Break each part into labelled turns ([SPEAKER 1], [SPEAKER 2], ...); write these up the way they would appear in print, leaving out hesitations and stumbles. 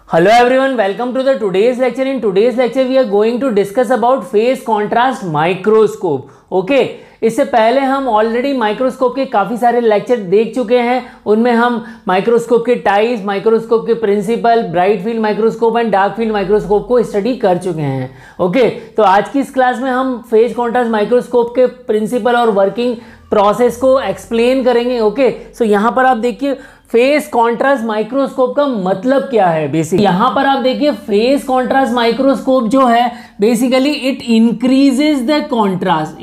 [SPEAKER 1] Hello everyone, welcome to the today's lecture. In today's lecture we are going to discuss about phase contrast microscope. Okay, इससे पहले हम already microscope के काफ़ी सारे lecture देख चुके हैं. उनमें हम माइक्रोस्कोप के टाइप्स, माइक्रोस्कोप के principle, bright field microscope and dark field microscope को स्टडी कर चुके हैं. ओके, तो आज की इस क्लास में हम फेज कॉन्ट्रास्ट माइक्रोस्कोप के प्रिंसिपल और वर्किंग प्रोसेस को एक्सप्लेन करेंगे. ओके, सो यहाँ पर आप देखिए फेज कॉन्ट्रास्ट माइक्रोस्कोप का मतलब क्या है. बेसिक यहाँ पर आप देखिए फेज कॉन्ट्रास्ट माइक्रोस्कोप जो है basically it increases the contrast,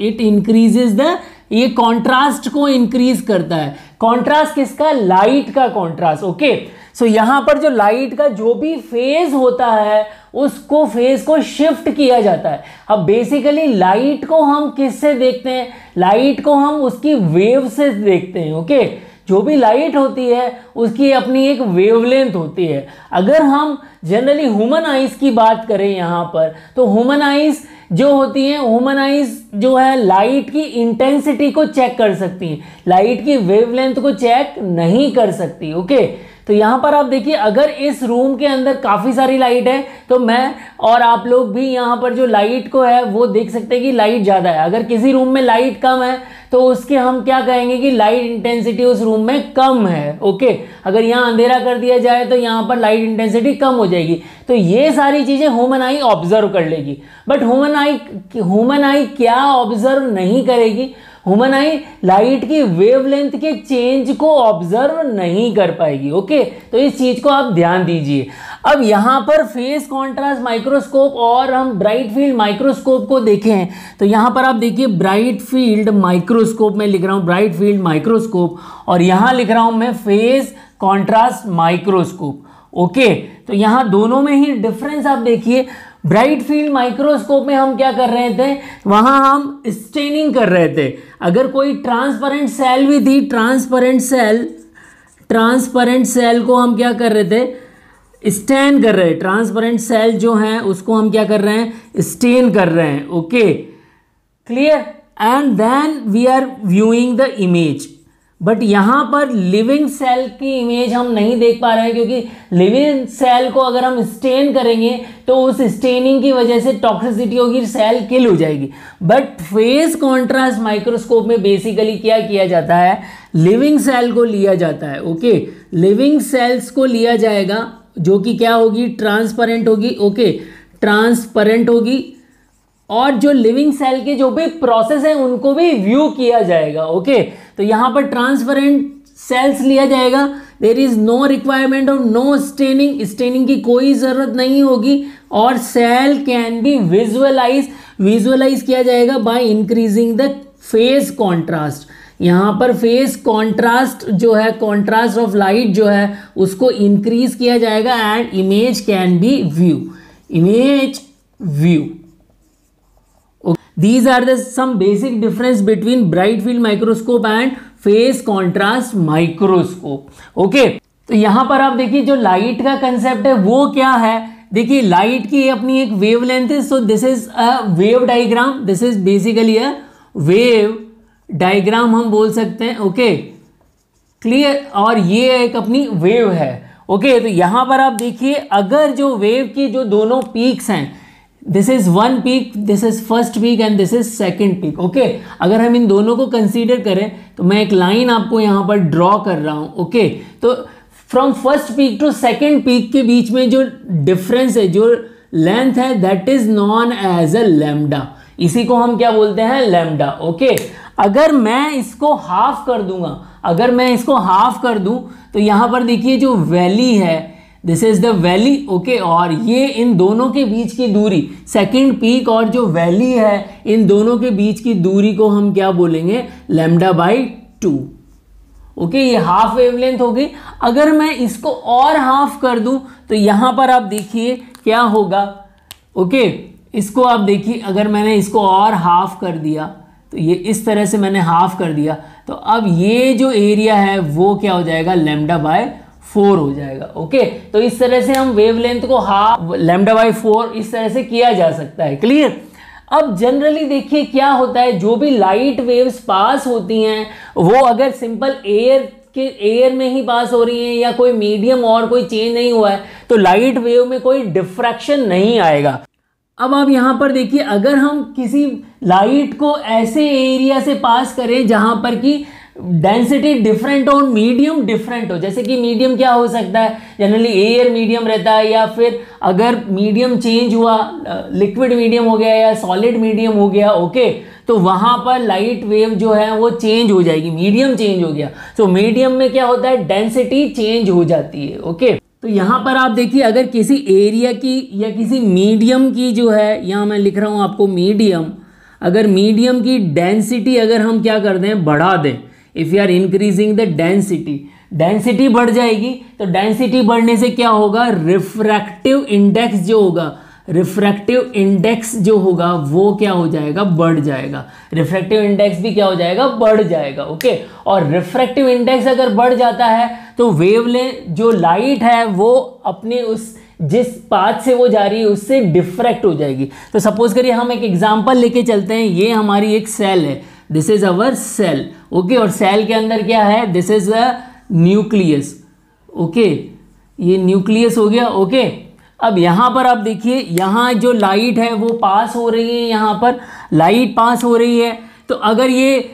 [SPEAKER 1] ये कॉन्ट्रास्ट को इंक्रीज करता है. कॉन्ट्रास्ट किसका? लाइट का कॉन्ट्रास्ट. ओके, सो यहाँ पर जो लाइट का जो भी फेज होता है उसको फेज को शिफ्ट किया जाता है. अब बेसिकली लाइट को हम किससे देखते हैं? लाइट को हम उसकी वेव से देखते हैं. ओके, जो भी लाइट होती है उसकी अपनी एक वेवलेंथ होती है. अगर हम जनरली ह्यूमन आइज की बात करें यहाँ पर, तो ह्यूमन आइज जो होती हैं, ह्यूमन आइज जो है लाइट की इंटेंसिटी को चेक कर सकती हैं, लाइट की वेवलेंथ को चेक नहीं कर सकती. ओके, तो यहाँ पर आप देखिए अगर इस रूम के अंदर काफ़ी सारी लाइट है तो मैं और आप लोग भी यहाँ पर जो लाइट को है वो देख सकते हैं कि लाइट ज़्यादा है. अगर किसी रूम में लाइट कम है तो उसके हम क्या कहेंगे कि लाइट इंटेंसिटी उस रूम में कम है. ओके, अगर यहाँ अंधेरा कर दिया जाए तो यहाँ पर लाइट इंटेंसिटी कम हो जाएगी. तो ये सारी चीज़ें ह्यूमन आई ऑब्जर्व कर लेगी. बट ह्यूमन आई क्या ऑब्जर्व नहीं करेगी? ह्यूमन आई लाइट की वेवलेंथ के चेंज को ऑब्जर्व नहीं कर पाएगी. ओके, तो इस चीज को आप ध्यान दीजिए. अब यहाँ पर फेज कॉन्ट्रास्ट माइक्रोस्कोप और हम ब्राइट फील्ड माइक्रोस्कोप को देखें तो यहाँ पर आप देखिए ब्राइट फील्ड माइक्रोस्कोप में लिख रहा हूँ ब्राइट फील्ड माइक्रोस्कोप और यहाँ लिख रहा हूँ मैं फेज कॉन्ट्रास्ट माइक्रोस्कोप. ओके, तो यहाँ दोनों में ही डिफरेंस आप देखिए. ब्राइट फील्ड माइक्रोस्कोप में हम क्या कर रहे थे? वहाँ हम स्टेनिंग कर रहे थे. अगर कोई ट्रांसपेरेंट सेल भी थी, ट्रांसपेरेंट सेल को हम क्या कर रहे थे? स्टेन कर रहे हैं. ट्रांसपेरेंट सेल जो हैं उसको हम क्या कर रहे हैं? स्टेन कर रहे हैं. Okay, clear. And then we are viewing the image. But यहाँ पर लिविंग सेल की इमेज हम नहीं देख पा रहे हैं क्योंकि लिविंग सेल को अगर हम स्टेन करेंगे तो उस स्टेनिंग की वजह से टॉक्सिसिटी होगी, सेल किल हो जाएगी. बट फेज कॉन्ट्रास्ट माइक्रोस्कोप में बेसिकली क्या किया जाता है? लिविंग सेल को लिया जाता है. ओके, लिविंग सेल्स को लिया जाएगा जो कि क्या होगी? ट्रांसपेरेंट होगी. ओके, ट्रांसपेरेंट होगी और जो लिविंग सेल के जो भी प्रोसेस है उनको भी व्यू किया जाएगा. ओके, तो यहाँ पर ट्रांसपेरेंट सेल्स लिया जाएगा. There is no requirement of no staining की कोई ज़रूरत नहीं होगी और सेल कैन बी विजुअलाइज किया जाएगा by increasing the phase contrast. यहाँ पर फेज कॉन्ट्रास्ट जो है, कॉन्ट्रास्ट ऑफ लाइट जो है उसको इंक्रीज किया जाएगा and image can be view. These are the some basic difference between bright field microscope and phase contrast microscope. Okay, तो यहाँ पर आप देखिए जो लाइट का कंसेप्ट है वो क्या है. देखिए लाइट की अपनी एक वेवलेंथ है. सो this is a wave diagram. This is basically a wave diagram हम बोल सकते हैं. Okay, clear. और ये एक अपनी वेव है. ओके, तो यहाँ पर आप देखिए अगर जो वेव की जो दोनों पीक्स हैं, this is one peak, this is first peak and this is second peak. Okay, अगर हम इन दोनों को कंसीडर करें तो मैं एक लाइन आपको यहाँ पर ड्रॉ कर रहा हूँ. ओके, तो from first peak to second peak के बीच में जो डिफरेंस है, जो लेंथ है, that is known as a lambda. इसी को हम क्या बोलते हैं? लैम्डा. ओके, अगर मैं इसको हाफ कर दूं तो यहाँ पर देखिए जो वैली है, this is the valley. Okay, और ये इन दोनों के बीच की दूरी, सेकेंड पीक और जो वैली है इन दोनों के बीच की दूरी को हम क्या बोलेंगे? Lambda by 2. ओके, ये हाफ वेवलेंथ हो गई. अगर मैं इसको और हाफ कर दूं तो यहाँ पर आप देखिए क्या होगा. ओके, इसको आप देखिए अगर मैंने इसको और हाफ कर दिया तो ये इस तरह से मैंने हाफ कर दिया तो अब ये जो एरिया है वो क्या हो जाएगा? लैम्डा बाय 4 हो जाएगा. ओके, तो इस तरह से हम वेवलेंथ को हाफ लैम्डा बाई 4 इस तरह से किया जा सकता है. क्लियर. अब जनरली देखिए क्या होता है, जो भी लाइट वेव्स पास होती हैं वो अगर सिंपल एयर के एयर में ही पास हो रही हैं या कोई मीडियम और कोई चेंज नहीं हुआ है, तो लाइट वेव में कोई डिफ्रैक्शन नहीं आएगा। अब आप यहाँ पर देखिए, अगर हम किसी लाइट को ऐसे एरिया से पास करें जहाँ पर कि डेंसिटी डिफरेंट हो, मीडियम डिफरेंट हो, जैसे कि मीडियम क्या हो सकता है, जनरली एयर मीडियम रहता है, या फिर अगर मीडियम चेंज हुआ, लिक्विड मीडियम हो गया या सॉलिड मीडियम हो गया, ओके, तो वहाँ पर लाइट वेव जो है वो चेंज हो जाएगी, मीडियम चेंज हो गया। तो मीडियम में क्या होता है, डेंसिटी चेंज हो जाती है, ओके। तो यहाँ पर आप देखिए, अगर किसी एरिया की या किसी मीडियम की जो है, यहाँ मैं लिख रहा हूँ आपको मीडियम, अगर मीडियम की डेंसिटी अगर हम क्या कर दें, बढ़ा दें, if you are increasing the density, density बढ़ जाएगी। तो डेंसिटी बढ़ने से क्या होगा, रिफ्रैक्टिव इंडेक्स जो होगा, रिफ्रैक्टिव इंडेक्स जो होगा वो क्या हो जाएगा, बढ़ जाएगा। रिफ्रैक्टिव इंडेक्स भी क्या हो जाएगा, बढ़ जाएगा, ओके। और रिफ्रैक्टिव इंडेक्स अगर बढ़ जाता है तो वेवलेंथ जो लाइट है वो अपने उस जिस पाथ से वो जा रही है उससे डिफ्रैक्ट हो जाएगी। तो सपोज करिए हम एक एग्जांपल लेके चलते हैं, ये हमारी एक सेल है, this is our cell, okay, और सेल के अंदर क्या है, this is a nucleus, okay, ये न्यूक्लियस हो गया, ओके। अब यहाँ पर आप देखिए, यहाँ जो लाइट है वो पास हो रही है, यहाँ पर लाइट पास हो रही है। तो अगर ये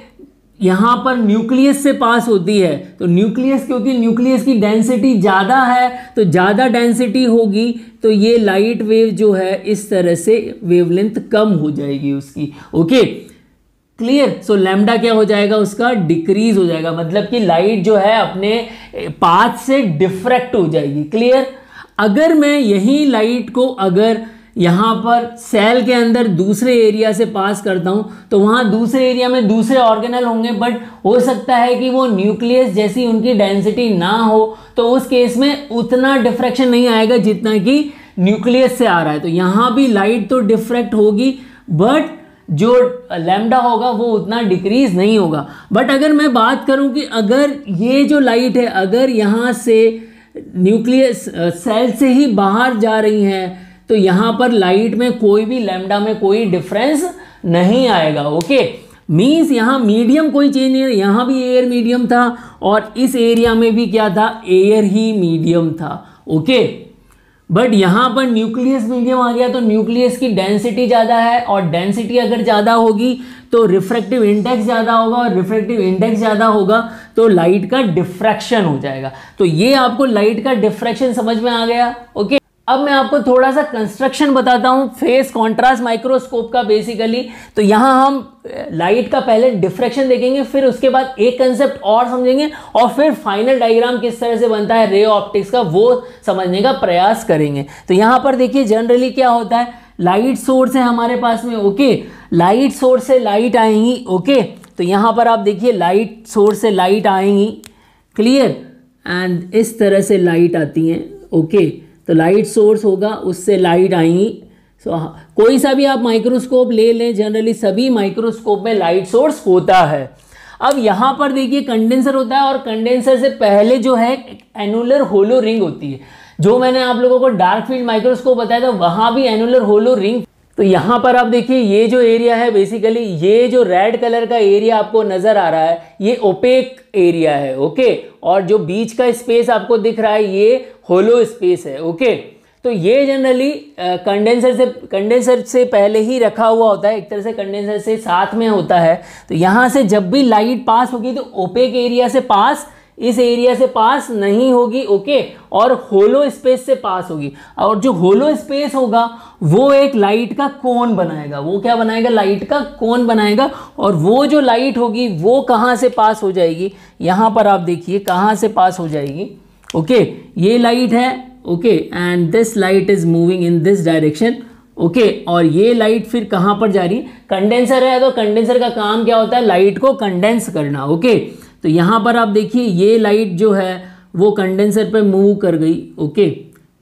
[SPEAKER 1] यहाँ पर न्यूक्लियस से पास होती है तो न्यूक्लियस, क्योंकि न्यूक्लियस की डेंसिटी ज़्यादा है तो ज़्यादा डेंसिटी होगी, तो ये लाइट वेव जो है इस तरह से वेवलेंथ कम हो जाएगी उसकी, ओके, क्लियर। सो लैम्डा क्या हो जाएगा, उसका डिक्रीज हो जाएगा, मतलब कि लाइट जो है अपने पाथ से डिफ्रैक्ट हो जाएगी, क्लियर। अगर मैं यही लाइट को अगर यहाँ पर सेल के अंदर दूसरे एरिया से पास करता हूँ तो वहाँ दूसरे एरिया में दूसरे ऑर्गेनल होंगे, बट हो सकता है कि वो न्यूक्लियस जैसी उनकी डेंसिटी ना हो, तो उस केस में उतना डिफ्रैक्शन नहीं आएगा जितना कि न्यूक्लियस से आ रहा है। तो यहाँ भी लाइट तो डिफ्रैक्ट होगी, बट जो लैम्डा होगा वो उतना डिक्रीज नहीं होगा। बट अगर मैं बात करूं कि अगर ये जो लाइट है अगर यहाँ से न्यूक्लियस सेल से ही बाहर जा रही हैं तो यहाँ पर लाइट में कोई भी लैम्डा में कोई डिफरेंस नहीं आएगा, ओके। मीन्स यहाँ मीडियम कोई चेंज नहीं है, यहाँ भी एयर मीडियम था और इस एरिया में भी क्या था, एयर ही मीडियम था, ओके। बट यहाँ पर न्यूक्लियस मीडियम आ गया तो न्यूक्लियस की डेंसिटी ज़्यादा है, और डेंसिटी अगर ज़्यादा होगी तो रिफ्रैक्टिव इंडेक्स ज़्यादा होगा, और रिफ्रैक्टिव इंडेक्स ज़्यादा होगा तो लाइट का डिफ्रैक्शन हो जाएगा। तो ये आपको लाइट का डिफ्रैक्शन समझ में आ गया, ओके। अब मैं आपको थोड़ा सा कंस्ट्रक्शन बताता हूँ फेस कॉन्ट्रास्ट माइक्रोस्कोप का बेसिकली। तो यहाँ हम लाइट का पहले डिफ्रैक्शन देखेंगे, फिर उसके बाद एक कंसेप्ट और समझेंगे, और फिर फाइनल डायग्राम किस तरह से बनता है रे ऑप्टिक्स का वो समझने का प्रयास करेंगे। तो यहाँ पर देखिए जनरली क्या होता है, लाइट सोर्स है हमारे पास में, ओके, लाइट सोर्स से लाइट आएंगी, ओके। तो यहाँ पर आप देखिए लाइट सोर्स से लाइट आएंगी, क्लियर, एंड इस तरह से लाइट आती हैं, ओके। तो लाइट सोर्स होगा, उससे लाइट आएंगी। कोई सा भी आप माइक्रोस्कोप ले लें, जनरली सभी माइक्रोस्कोप में लाइट सोर्स होता है। अब यहाँ पर देखिए कंडेंसर होता है, और कंडेंसर से पहले जो है एनुलर होलो रिंग होती है, जो मैंने आप लोगों को डार्क फील्ड माइक्रोस्कोप बताया था वहाँ भी एनुलर होलो रिंग। तो यहाँ पर आप देखिए ये जो एरिया है बेसिकली, ये जो रेड कलर का एरिया आपको नजर आ रहा है ये ओपेक एरिया है, ओके, और जो बीच का स्पेस आपको दिख रहा है ये होलो स्पेस है, ओके। तो ये जनरली कंडेंसर से पहले ही रखा हुआ होता है, एक तरह से कंडेंसर से साथ में होता है। तो यहाँ से जब भी लाइट पास होगी तो ओपेक एरिया से पास, इस एरिया से पास नहीं होगी, ओके, और होलो स्पेस से पास होगी। और जो होलो स्पेस होगा वो एक लाइट का कोन बनाएगा, वो क्या बनाएगा, लाइट का कोन बनाएगा। और वो जो लाइट होगी वो कहाँ से पास हो जाएगी, यहाँ पर आप देखिए कहाँ से पास हो जाएगी, ओके। ये लाइट है, okay, and this light is moving in this direction, okay. और ये लाइट फिर कहाँ पर जा रही है, कंडेंसर है, तो कंडेंसर का काम क्या होता है, लाइट को कंडेंस करना, ओके। तो यहाँ पर आप देखिए ये लाइट जो है वो कंडेंसर पर मूव कर गई, ओके,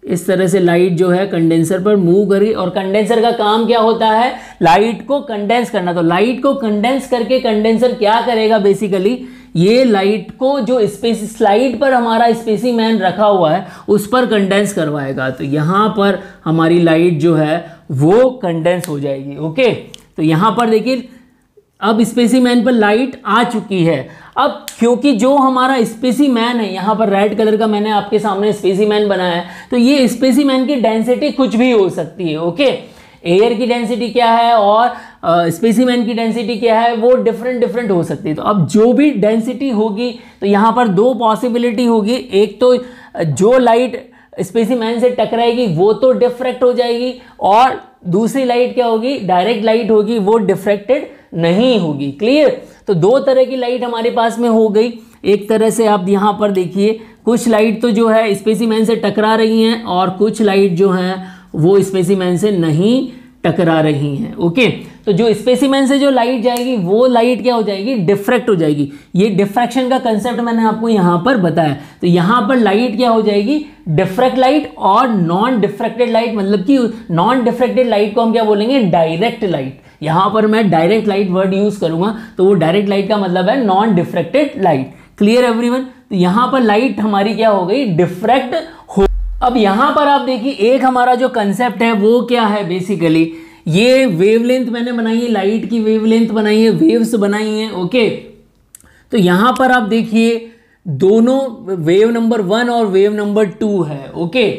[SPEAKER 1] इस तरह से लाइट जो है कंडेंसर पर मूव कर गई। और कंडेंसर का काम क्या होता है, लाइट को कंडेंस करना। तो लाइट को कंडेंस करके कंडेंसर क्या करेगा, बेसिकली ये लाइट को जो स्लाइड पर हमारा स्पेसिमेन रखा हुआ है उस पर कंडेंस करवाएगा। तो यहाँ पर हमारी लाइट जो है वो कंडेंस हो जाएगी, ओके। तो यहाँ पर देखिए अब स्पेसिमेन पर लाइट आ चुकी है। अब क्योंकि जो हमारा स्पेसिमेन है, यहाँ पर रेड कलर का मैंने आपके सामने स्पेसिमेन बनाया है, तो ये स्पेसिमेन की डेंसिटी कुछ भी हो सकती है। ओके, एयर की डेंसिटी क्या है और स्पेसिमेन की डेंसिटी क्या है, वो डिफरेंट हो सकती है। तो अब जो भी डेंसिटी होगी, तो यहाँ पर दो पॉसिबिलिटी होगी। एक तो जो लाइट स्पेसिमेन से टकराएगी वो तो डिफ्रैक्ट हो जाएगी, और दूसरी लाइट क्या होगी, डायरेक्ट लाइट होगी, वो डिफ्रैक्टेड नहीं होगी। क्लियर? तो दो तरह की लाइट हमारे पास में हो गई। एक तरह से आप यहाँ पर देखिए, कुछ लाइट तो जो है स्पेसिमेन से टकरा रही हैं, और कुछ लाइट जो है वो स्पेसिमेन से नहीं टकरा रही हैं। ओके, तो जो स्पेसिमेन से जो लाइट जाएगी वो लाइट क्या हो जाएगी, डिफ्रैक्ट हो जाएगी। ये डिफ्रैक्शन का कंसेप्ट मैंने आपको यहाँ पर बताया। तो यहाँ पर लाइट क्या हो जाएगी, डिफ्रैक्ट लाइट और नॉन डिफ्रैक्टेड लाइट, मतलब कि नॉन डिफ्रैक्टेड लाइट को हम क्या बोलेंगे, डायरेक्ट लाइट। यहाँ पर मैं डायरेक्ट लाइट वर्ड यूज करूंगा, तो वो डायरेक्ट लाइट का मतलब है non diffracted light. Clear everyone? तो यहाँ पर लाइट हमारी क्या हो गई, डिफ्रैक्ट हो। अब यहाँ पर आप देखिए, एक हमारा जो कंसेप्ट है वो क्या है, बेसिकली ये वेवलेंथ मैंने बनाई है, लाइट की वेवलेंथ बनाई है, वेव्स बनाई हैं। ओके, तो यहाँ पर आप देखिए दोनों वेव नंबर 1 और वेव नंबर 2 है। ओके,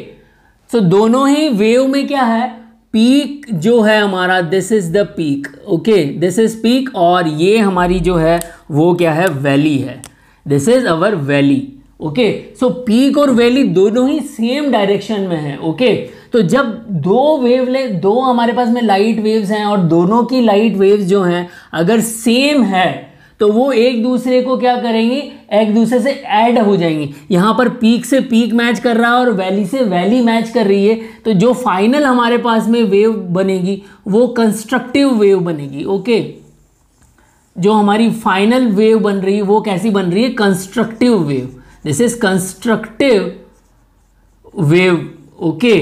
[SPEAKER 1] तो दोनों ही वेव में क्या है, पीक जो है हमारा, this is the peak. Okay, this is peak, और ये हमारी जो है वो क्या है, वैली है। This is our valley. Okay, so peak और वैली दोनों ही सेम डायरेक्शन में है। ओके, तो जब दो हमारे पास में लाइट वेव्स हैं, और दोनों की लाइट वेव्स जो हैं अगर सेम है, तो वो एक दूसरे को क्या करेंगी, एक दूसरे से ऐड हो जाएंगी। यहाँ पर पीक से पीक मैच कर रहा है और वैली से वैली मैच कर रही है, तो जो फाइनल हमारे पास में वेव बनेगी वो कंस्ट्रक्टिव वेव बनेगी। ओके, जो हमारी फाइनल वेव बन रही है वो कैसी बन रही है, constructive wave. This is constructive wave. Okay,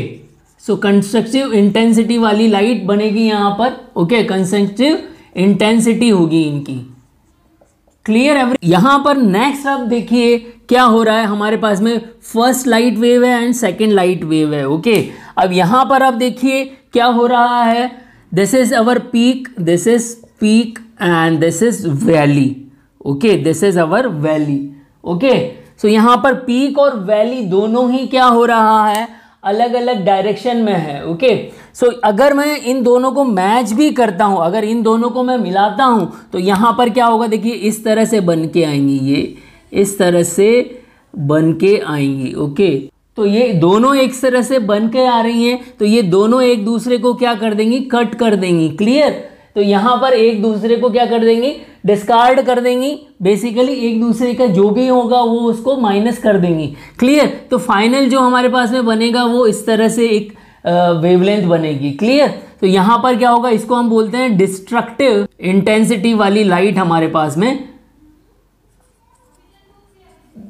[SPEAKER 1] so constructive intensity वाली लाइट बनेगी यहाँ पर। ओके, कंस्ट्रक्टिव इंटेंसिटी होगी इनकी। क्लियर है? यहाँ पर नेक्स्ट आप देखिए क्या हो रहा है, हमारे पास में फर्स्ट लाइट वेव है एंड सेकेंड लाइट वेव है। ओके, अब यहाँ पर आप देखिए क्या हो रहा है, this is our peak, this is peak and this is valley. Okay, this is our valley. Okay, so यहाँ पर पीक और वैली दोनों ही क्या हो रहा है, अलग अलग डायरेक्शन में है। ओके, सो अगर मैं इन दोनों को मैच भी करता हूं, अगर इन दोनों को मैं मिलाता हूं, तो यहां पर क्या होगा, देखिए इस तरह से बन के आएंगी, ये इस तरह से बन के आएंगी। ओके, तो ये दोनों एक तरह से बन के आ रही हैं, तो ये दोनों एक दूसरे को क्या कर देंगी, कट कर देंगी। क्लियर? तो यहां पर एक दूसरे को क्या कर देंगी, डिस्कार्ड कर देंगी। बेसिकली एक दूसरे का जो भी होगा वो उसको माइनस कर देंगी। क्लियर? तो फाइनल जो हमारे पास में बनेगा वो इस तरह से एक वेवलेंथ बनेगी। क्लियर? तो यहां पर क्या होगा, इसको हम बोलते हैं डिस्ट्रक्टिव इंटेंसिटी वाली लाइट हमारे पास में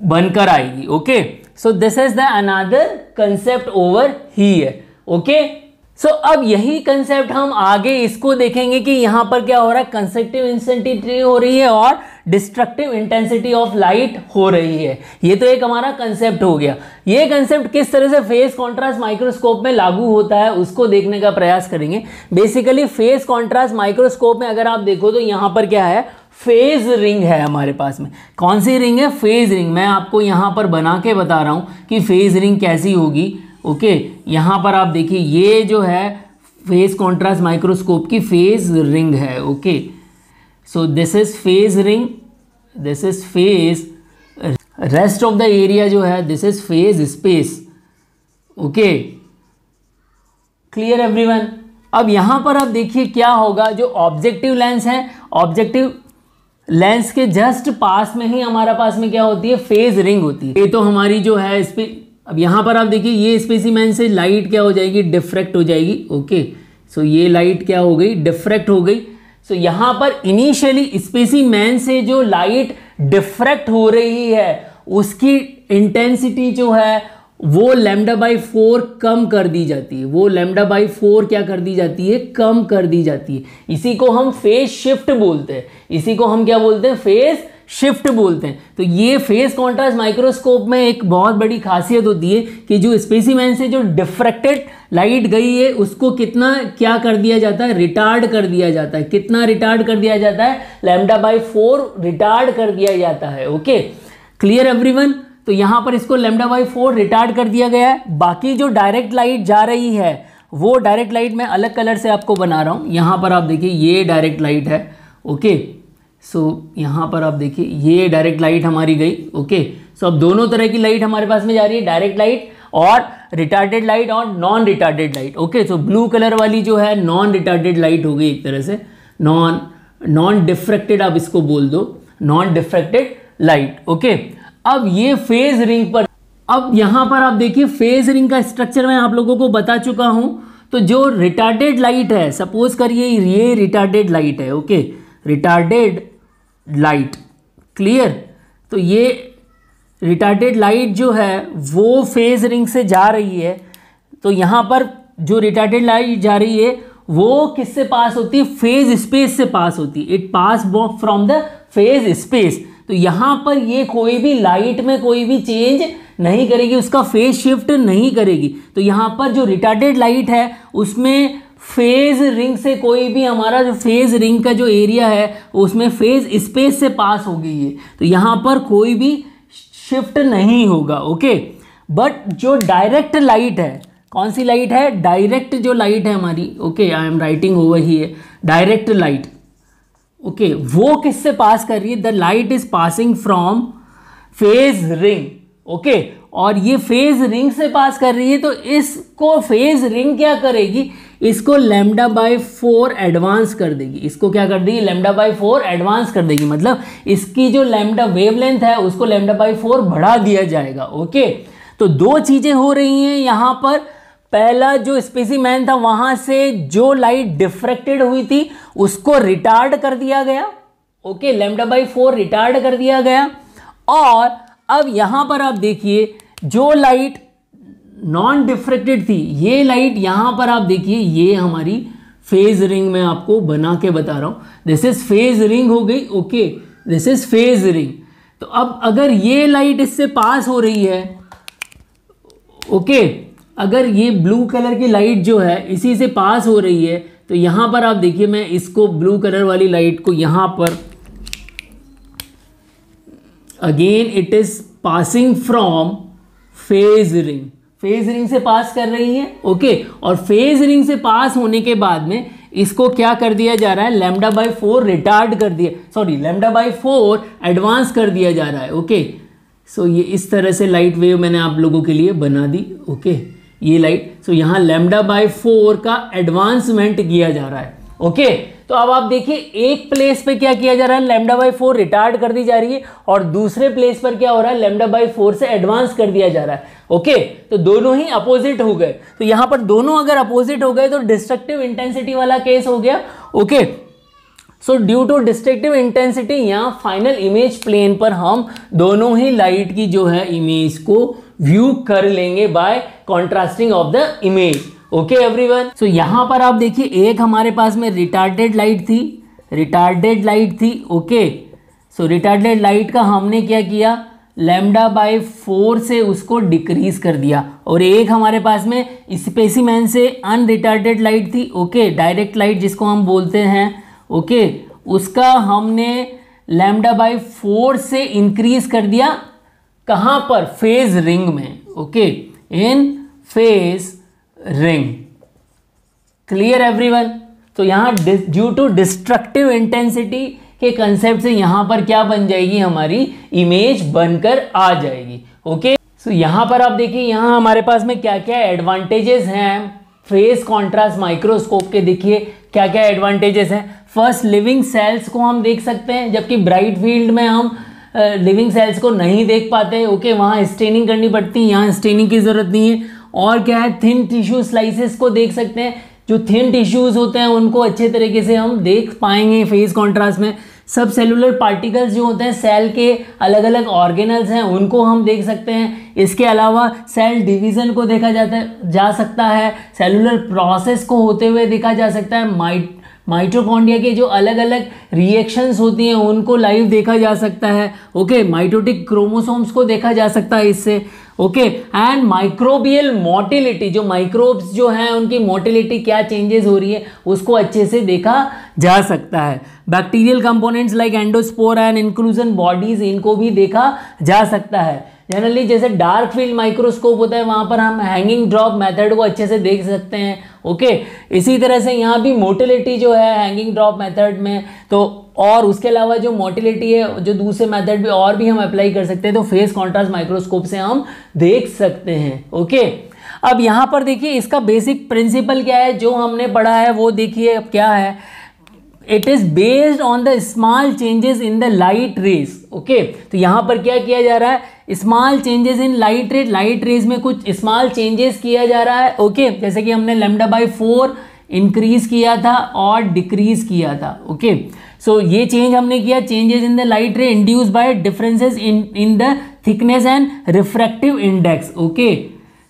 [SPEAKER 1] बनकर आएगी। Okay, so this is the another concept over here. Okay, so अब यही कंसेप्ट हम आगे इसको देखेंगे कि यहां पर क्या हो रहा है, कंस्ट्रक्टिव इंटेंसिटी हो रही है और डिस्ट्रक्टिव इंटेंसिटी ऑफ लाइट हो रही है। ये तो एक हमारा कंसेप्ट हो गया। ये कंसेप्ट किस तरह से फेज कॉन्ट्रास्ट माइक्रोस्कोप में लागू होता है उसको देखने का प्रयास करेंगे। बेसिकली फेज कॉन्ट्रास्ट माइक्रोस्कोप में अगर आप देखो तो यहां पर क्या है, फेज रिंग है हमारे पास में। कौन सी रिंग है, फेज रिंग। मैं आपको यहां पर बना के बता रहा हूं कि फेज रिंग कैसी होगी। ओके, यहाँ पर आप देखिए ये जो है फेज कॉन्ट्रास्ट माइक्रोस्कोप की फेज रिंग है। Okay, so this is phase ring, this is phase, rest of the area जो है this is phase space. Okay, clear everyone? अब यहाँ पर आप देखिए क्या होगा, जो ऑब्जेक्टिव लेंस है, ऑब्जेक्टिव लेंस के जस्ट पास में ही हमारा पास में क्या होती है, फेज रिंग होती है। ये तो हमारी जो है इस पे, अब यहाँ पर आप देखिए ये स्पेसिमेन से लाइट क्या हो जाएगी, डिफ्रैक्ट हो जाएगी। ओके, सो ये लाइट क्या हो गई, डिफ्रैक्ट हो गई। सो यहाँ पर इनिशियली स्पेसिमेन से जो लाइट डिफ्रैक्ट हो रही है उसकी इंटेंसिटी जो है वो λ/4 कम कर दी जाती है। वो λ/4 क्या कर दी जाती है, कम कर दी जाती है। इसी को हम फेज शिफ्ट बोलते हैं। इसी को हम क्या बोलते हैं, फेज शिफ्ट बोलते हैं। तो ये फेज कॉन्ट्रास्ट माइक्रोस्कोप में एक बहुत बड़ी खासियत होती है कि जो स्पेसिमेन से जो डिफ्रैक्टेड लाइट गई है उसको कितना क्या कर दिया जाता है, रिटार्ड कर दिया जाता है। कितना रिटार्ड कर दिया जाता है, λ/4 रिटार्ड कर दिया जाता है। Okay, clear everyone. तो यहां पर इसको λ/4 रिटार्ड कर दिया गया है। बाकी जो डायरेक्ट लाइट जा रही है वो डायरेक्ट लाइट मैं अलग कलर से आपको बना रहा हूं। यहां पर आप देखिए ये डायरेक्ट लाइट है। ओके, सो यहां पर आप देखिए ये डायरेक्ट लाइट हमारी गई। ओके, सो अब दोनों तरह की लाइट हमारे पास में जा रही है, डायरेक्ट लाइट और रिटार्डेड लाइट और नॉन रिटार्डेड लाइट। ओके, सो ब्लू कलर वाली जो है नॉन रिटार्डेड लाइट हो गई, एक तरह से नॉन डिफ्रैक्टेड आप इसको बोल दो, नॉन डिफ्रैक्टेड लाइट। ओके, अब ये फेज रिंग पर, अब यहां पर आप देखिए फेज रिंग का स्ट्रक्चर मैं आप लोगों को बता चुका हूं। तो जो रिटार्डेड लाइट है, सपोज करिए ये रिटार्डेड लाइट है। Okay, retarded light, clear. तो ये रिटार्डेड लाइट जो है वो फेज रिंग से जा रही है। तो यहां पर जो रिटार्डेड लाइट जा रही है वो किससे पास होती है, फेज स्पेस से पास होती है। It pass from the phase space. तो यहां पर ये कोई भी लाइट में कोई भी चेंज नहीं करेगी, उसका फेज शिफ्ट नहीं करेगी। तो यहां पर जो रिटार्डेड लाइट है उसमें फेज रिंग से कोई भी, हमारा जो फेज रिंग का जो एरिया है उसमें फेज स्पेस से पास हो गई है। तो यहां पर कोई भी शिफ्ट नहीं होगा। ओके, बट जो डायरेक्ट लाइट है, कौन सी लाइट है, डायरेक्ट जो लाइट है हमारी। Okay, I am writing over here direct light. Okay, वो किससे पास कर रही है, the light is passing from phase ring. Okay, और ये फेज रिंग से पास कर रही है। तो इसको फेज रिंग क्या करेगी, इसको λ/4 एडवांस कर देगी। इसको क्या कर देगी, λ/4 एडवांस कर देगी। मतलब इसकी जो लैम्डा वेवलेंथ है उसको λ/4 बढ़ा दिया जाएगा। ओके, तो दो चीजें हो रही हैं यहां पर। पहला जो स्पेसिमेन था वहां से जो लाइट डिफ्रैक्टेड हुई थी उसको रिटार्ड कर दिया गया। ओके, λ/4 रिटार्ड कर दिया गया। और अब यहां पर आप देखिए जो लाइट नॉन डिफ्रैक्टेड थी, ये लाइट यहां पर आप देखिए ये हमारी फेज रिंग में आपको बना के बता रहा हूं। दिस इज फेज रिंग हो गई। Okay, this is phase ring. तो अब अगर ये लाइट इससे पास हो रही है, ओके, अगर ये ब्लू कलर की लाइट जो है इसी से पास हो रही है, तो यहां पर आप देखिए मैं इसको ब्लू कलर वाली लाइट को यहां पर again it is passing from phase ring, phase ring से पास कर रही है। ओके, और फेज रिंग से पास होने के बाद में इसको क्या कर दिया जा रहा है, λ/4 रिटार्ड कर दिया, सॉरी λ/4 एडवांस कर दिया जा रहा है। ओके, सो ये इस तरह से लाइट वेव मैंने आप लोगों के लिए बना दी। ओके, ये लाइट, सो यहाँ λ/4 का एडवांसमेंट किया जा रहा है। ओके, तो अब आप देखिए एक प्लेस पे क्या किया जा रहा है, λ/4 रिटार्ड कर दी जा रही है, और दूसरे प्लेस पर क्या हो रहा है, λ/4 से एडवांस कर दिया जा रहा है। ओके, तो दोनों ही अपोजिट हो गए। तो यहां पर दोनों अगर अपोजिट हो गए तो डिस्ट्रक्टिव इंटेंसिटी वाला केस हो गया। Okay, so due to destructive intensity यहाँ फाइनल इमेज प्लेन पर हम दोनों ही लाइट की जो है इमेज को व्यू कर लेंगे by contrasting of the image. Okay everyone, so यहां पर आप देखिए एक हमारे पास में रिटार्डेड लाइट थी, रिटार्डेड लाइट थी। ओके, सो रिटार्डेड लाइट का हमने क्या किया, λ/4 से उसको डिक्रीज कर दिया। और एक हमारे पास में स्पेसिमेन से अनरिटार्डेड लाइट थी। ओके, डायरेक्ट लाइट जिसको हम बोलते हैं। ओके, उसका हमने λ/4 से इंक्रीज कर दिया, कहां पर, फेज रिंग में। ओके, इन फेज रिंग। Clear everyone. तो यहां ड्यू टू डिस्ट्रक्टिव इंटेंसिटी के कंसेप्ट से यहां पर क्या बन जाएगी, हमारी इमेज बनकर आ जाएगी। ओके, सो यहां पर आप देखिए यहां हमारे पास में क्या क्या एडवांटेजेस हैं फेज कॉन्ट्रास्ट माइक्रोस्कोप के। देखिए क्या क्या एडवांटेजेस हैं। फर्स्ट, लिविंग सेल्स को हम देख सकते हैं, जबकि ब्राइट फील्ड में हम लिविंग सेल्स को नहीं देख पाते। ओके, वहाँ स्टेनिंग करनी पड़ती है, यहाँ स्टेनिंग की ज़रूरत नहीं है। और क्या है, थिन टिश्यू स्लाइसेस को देख सकते हैं। जो थिन टिश्यूज़ होते हैं उनको अच्छे तरीके से हम देख पाएंगे फेज कॉन्ट्रास्ट में। सब सेलुलर पार्टिकल्स जो होते हैं, सेल के अलग अलग ऑर्गेनल्स हैं, उनको हम देख सकते हैं। इसके अलावा सेल डिवीज़न को देखा जा सकता है, सेलुलर प्रोसेस को होते हुए देखा जा सकता है, माइटोकॉन्ड्रिया के जो अलग अलग रिएक्शंस होती हैं उनको लाइव देखा जा सकता है। ओके, माइटोटिक क्रोमोसोम्स को देखा जा सकता है इससे। ओके, एंड माइक्रोबियल मोटिलिटी, जो माइक्रोब्स जो हैं उनकी मोटिलिटी क्या चेंजेस हो रही है उसको अच्छे से देखा जा सकता है। Bacterial components like endospore and inclusion bodies, इनको भी देखा जा सकता है। जनरली जैसे डार्क फील्ड माइक्रोस्कोप होता है वहाँ पर हम हैंगिंग ड्रॉप मेथड को अच्छे से देख सकते हैं। ओके, इसी तरह से यहाँ भी मोटिलिटी जो है हैंगिंग ड्रॉप मेथड में, तो और उसके अलावा जो मोटिलिटी है जो दूसरे मेथड भी और भी हम अप्लाई कर सकते हैं, तो फेस कॉन्ट्रास्ट माइक्रोस्कोप से हम देख सकते हैं। ओके, अब यहाँ पर देखिए इसका बेसिक प्रिंसिपल क्या है जो हमने पढ़ा है वो देखिए अब क्या है। It is based on the small changes in the light rays. Okay, तो यहाँ पर क्या किया जा रहा है, small changes in light rays, light rays में कुछ स्मॉल चेंजेस किया जा रहा है। ओके, जैसे कि हमने λ/4 इंक्रीज किया था और डिक्रीज किया था। ओके, सो ये चेंज हमने किया, changes in the light ray induce by differences in the thickness and refractive index. Okay,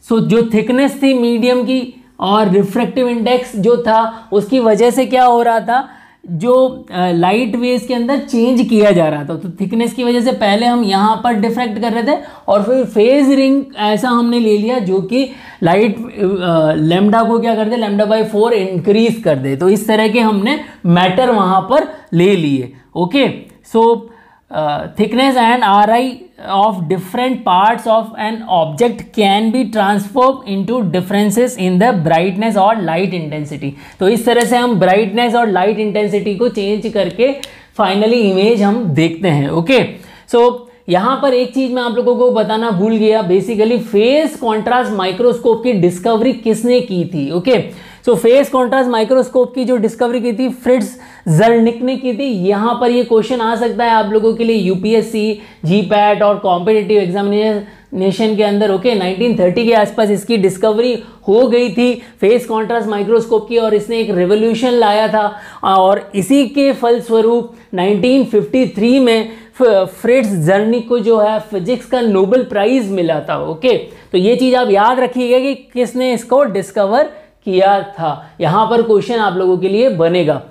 [SPEAKER 1] so जो थिकनेस थी मीडियम की और रिफ्रैक्टिव इंडेक्स जो था उसकी वजह से क्या हो रहा था, जो लाइट वेव्स के अंदर चेंज किया जा रहा था। तो थिकनेस की वजह से पहले हम यहाँ पर डिफ्रैक्ट कर रहे थे और फिर फेज रिंग ऐसा हमने ले लिया जो कि लाइट लैम्डा को क्या कर दे, λ/4 इंक्रीज कर दे। तो इस तरह के हमने मैटर वहाँ पर ले लिए। Okay, so thickness and Ri of different parts of an object can be transformed into differences in the brightness or light intensity। तो इस तरह से हम brightness और light intensity को चेंज करके फाइनली इमेज हम देखते हैं। ओके, सो यहाँ पर एक चीज मैं आप लोगों को बताना भूल गया, बेसिकली फेस कॉन्ट्रास्ट माइक्रोस्कोप की डिस्कवरी किसने की थी। ओके, सो फेस कॉन्ट्रास्ट माइक्रोस्कोप की जो डिस्कवरी की थी फ्रिट्ज ज़र्निक ने की थी। यहाँ पर ये क्वेश्चन आ सकता है आप लोगों के लिए यूपीएससी, जीपैट और कॉम्पिटिटिव एग्जामिनेशन के अंदर। ओके, 1930 के आसपास इसकी डिस्कवरी हो गई थी फेस कॉन्ट्रास्ट माइक्रोस्कोप की और इसने एक रेवोल्यूशन लाया था। और इसी के फलस्वरूप 1953 में फ्रिट्ज ज़र्निक को जो है फिजिक्स का नोबेल प्राइज मिला था। ओके, तो ये चीज़ आप याद रखिएगा कि किसने इसको डिस्कवर किया था। यहाँ पर क्वेश्चन आप लोगों के लिए बनेगा।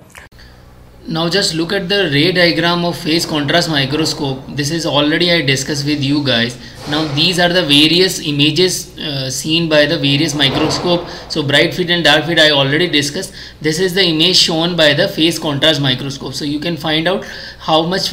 [SPEAKER 2] Now just look at the ray diagram of phase contrast microscope. This is already I discussed with you guys. Now these are the various images seen by the various microscope. So bright field and dark field I already discussed. This is the image shown by the phase contrast microscope. So you can find out how much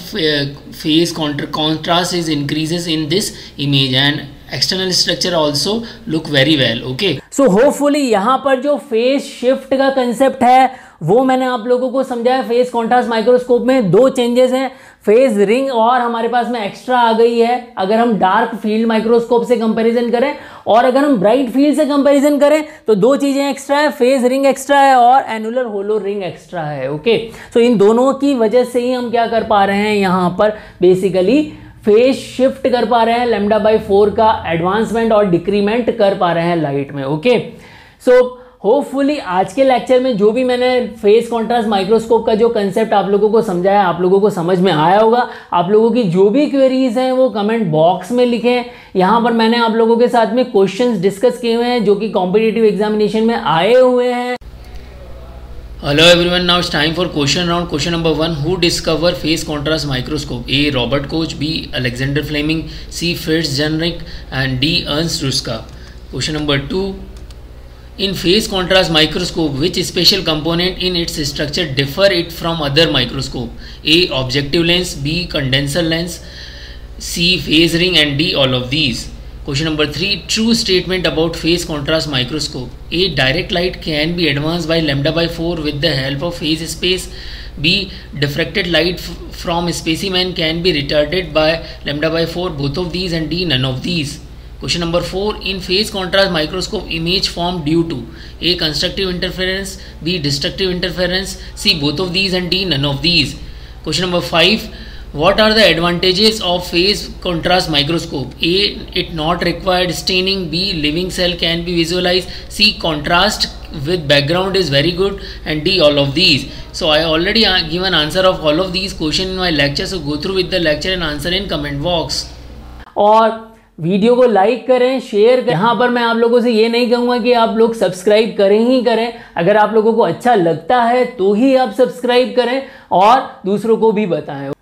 [SPEAKER 2] phase contrast is increases in this image, and external structure also look very well. Okay,
[SPEAKER 1] so hopefully यहाँ पर जो phase shift का concept है वो मैंने आप लोगों को समझाया। फेज कॉन्ट्रास्ट माइक्रोस्कोप में दो चेंजेस हैं, फेज रिंग और हमारे पास में एक्स्ट्रा आ गई है अगर हम डार्क फील्ड माइक्रोस्कोप से कंपैरिजन करें, और अगर हम ब्राइट फील्ड से कंपैरिजन करें तो दो चीजें एक्स्ट्रा है, फेज रिंग एक्स्ट्रा है और एनुलर होलो रिंग एक्स्ट्रा है। ओके, सो इन दोनों की वजह से ही हम क्या कर पा रहे हैं, यहाँ पर बेसिकली फेज शिफ्ट कर पा रहे हैं, λ/4 का एडवांसमेंट और डिक्रीमेंट कर पा रहे हैं लाइट में। ओके, सो होपफुली आज के लेक्चर में जो भी मैंने फेस कॉन्ट्रास्ट माइक्रोस्कोप का जो कंसेप्ट आप लोगों को समझाया आप लोगों को समझ में आया होगा। आप लोगों की जो भी क्वेरीज हैं वो कमेंट बॉक्स में लिखें। यहाँ पर मैंने आप लोगों के साथ में क्वेश्चंस डिस्कस किए हुए हैं जो कि कॉम्पिटिटिव एग्जामिनेशन में आए हुए हैं।
[SPEAKER 2] Hello everyone, now it's time for question round. Question number 1, who discovered phase contrast microscope? A. Robert Koch, B. Alexander Fleming, C. Fritz Zernike, and D. Ernst Ruska. Question number 2, in phase contrast microscope, which special component in its structure differ it from other microscope? A. Objective lens, B. Condenser lens, C. Phase ring, and D. All of these. Question number 3, true statement about phase contrast microscope. A. Direct light can be advanced by λ/4 with the help of phase space. B. Diffracted light from specimen can be retarded by λ/4, both of these, and D. None of these. Question number 4, in phase contrast microscope image formed due to A. constructive interference, B. destructive interference, C. both of these, and D. none of these. Question number 5, what are the advantages of phase contrast microscope? A. It not required staining. B. Living cell can be visualized. C. Contrast with background is very good, and D. all of these. So I already given answer of all of these question in my lecture. So go through with the lecture and answer in comment box.
[SPEAKER 1] और video को like करें, share करें। यहाँ पर मैं आप लोगों से ये नहीं कहूँगा कि आप लोग सब्सक्राइब करें ही करें, अगर आप लोगों को अच्छा लगता है तो ही आप सब्सक्राइब करें और दूसरों को भी बताएं।